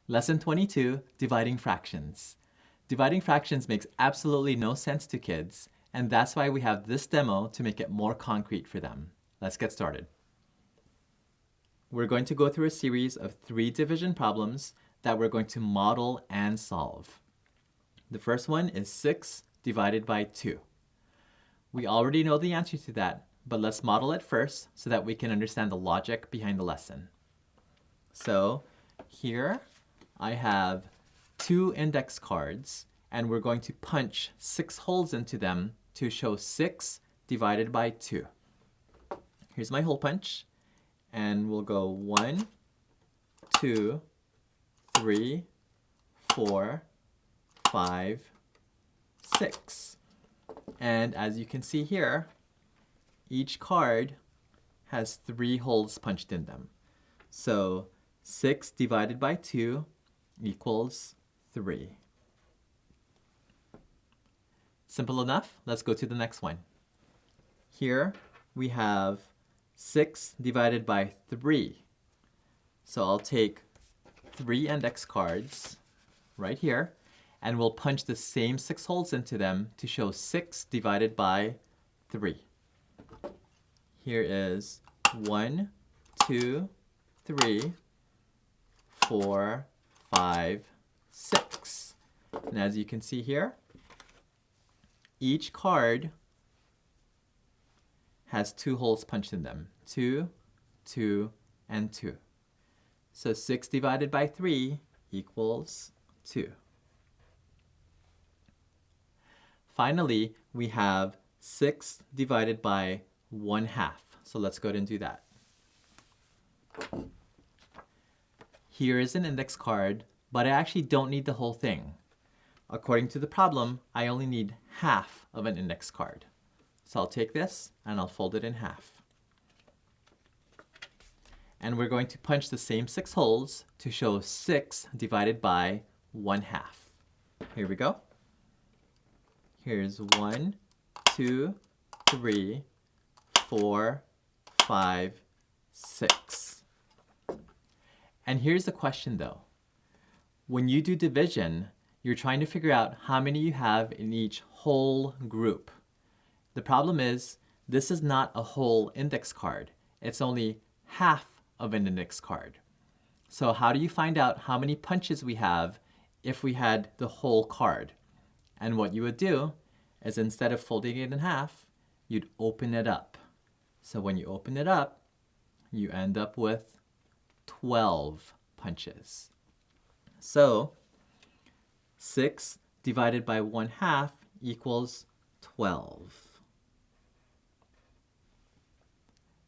Lesson 22, Dividing Fractions. Dividing fractions makes absolutely no sense to kids, and that's why we have this demo to make it more concrete for them. Let's get started. We're going to go through a series of 3 division problems that we're going to model and solve. The first one is 6 divided by 2. We already know the answer to that, but let's model it first so that we can understand the logic behind the lesson. So here I have 2 index cards, and we're going to punch 6 holes into them to show 6 divided by 2. Here's my hole punch, and we'll go 1, 2, 3, 4, 5, 6. And as you can see here, each card has 3 holes punched in them. So 6 divided by 2 equals 3. Simple enough? Let's go to the next one. Here we have 6 divided by 3. So I'll take 3 index cards right here, and we'll punch the same 6 holes into them to show 6 divided by 3. Here is 1, 2, 3, 4, 5, 6. And as you can see here, each card has 2 holes punched in them. 2, 2, and 2. So 6 divided by 3 equals 2. Finally, we have 6 divided by 1/2. So let's go ahead and do that. Here is an index card, but I actually don't need the whole thing. According to the problem, I only need half of an index card. So I'll take this and I'll fold it in half. And we're going to punch the same 6 holes to show 6 divided by 1/2. Here we go. Here's 1, 2, 3, 4, 5, 6. And here's the question though. When you do division, you're trying to figure out how many you have in each whole group. The problem is, this is not a whole index card. It's only half of an index card. So how do you find out how many punches we have if we had the whole card? And what you would do is, instead of folding it in half, you'd open it up. So when you open it up, you end up with 12 punches. So 6 divided by 1/2 equals 12.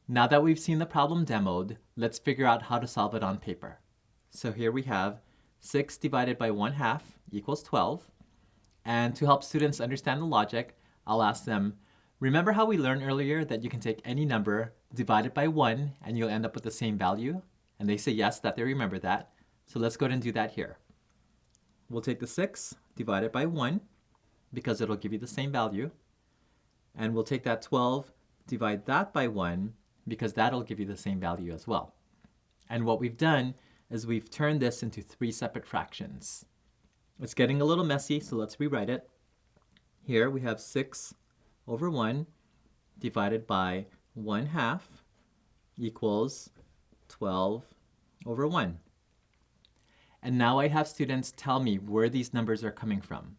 Now that we've seen the problem demoed, let's figure out how to solve it on paper. So here we have 6 divided by 1/2 equals 12. And to help students understand the logic, I'll ask them, remember how we learned earlier that you can take any number, divide it by 1, and you'll end up with the same value? And they say yes, that they remember that. So let's go ahead and do that here. We'll take the 6, divide it by 1, because it'll give you the same value. And we'll take that 12, divide that by 1, because that'll give you the same value as well. And what we've done is we've turned this into 3 separate fractions. It's getting a little messy, so let's rewrite it. Here we have 6 over 1 divided by 1/2 equals 12 over 1. And now I have students tell me where these numbers are coming from.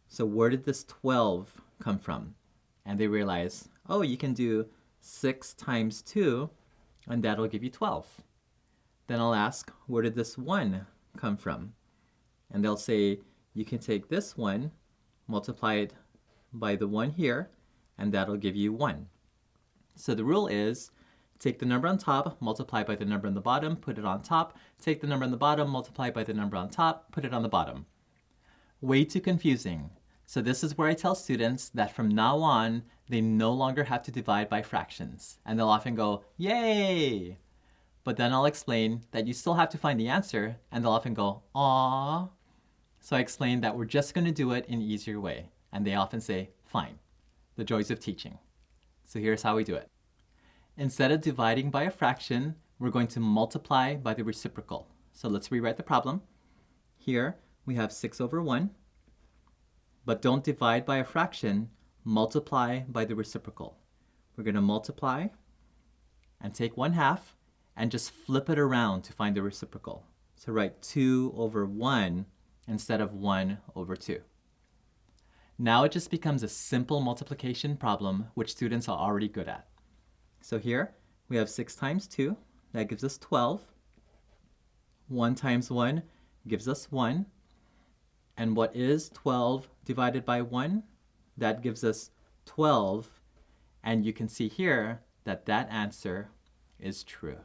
So where did this 12 come from? And they realize, oh, you can do 6 times 2, and that'll give you 12. Then I'll ask, where did this 1 come from? And they'll say, you can take this 1, multiply it by the 1 here, and that'll give you 1. So the rule is, take the number on top, multiply by the number on the bottom, put it on top. Take the number on the bottom, multiply by the number on top, put it on the bottom. Way too confusing. So this is where I tell students that from now on, they no longer have to divide by fractions. And they'll often go, yay! But then I'll explain that you still have to find the answer, and they'll often go, aww. So I explain that we're just going to do it in an easier way. And they often say, fine. The joys of teaching. So here's how we do it. Instead of dividing by a fraction, we're going to multiply by the reciprocal. So let's rewrite the problem. here we have 6 over 1, but don't divide by a fraction, multiply by the reciprocal. We're going to multiply and take 1/2 and just flip it around to find the reciprocal. So write 2 over 1 instead of 1 over 2. Now it just becomes a simple multiplication problem which students are already good at. So here we have 6 times 2, that gives us 12. 1 times 1 gives us 1. And what is 12 divided by 1? That gives us 12. And you can see here that that answer is true.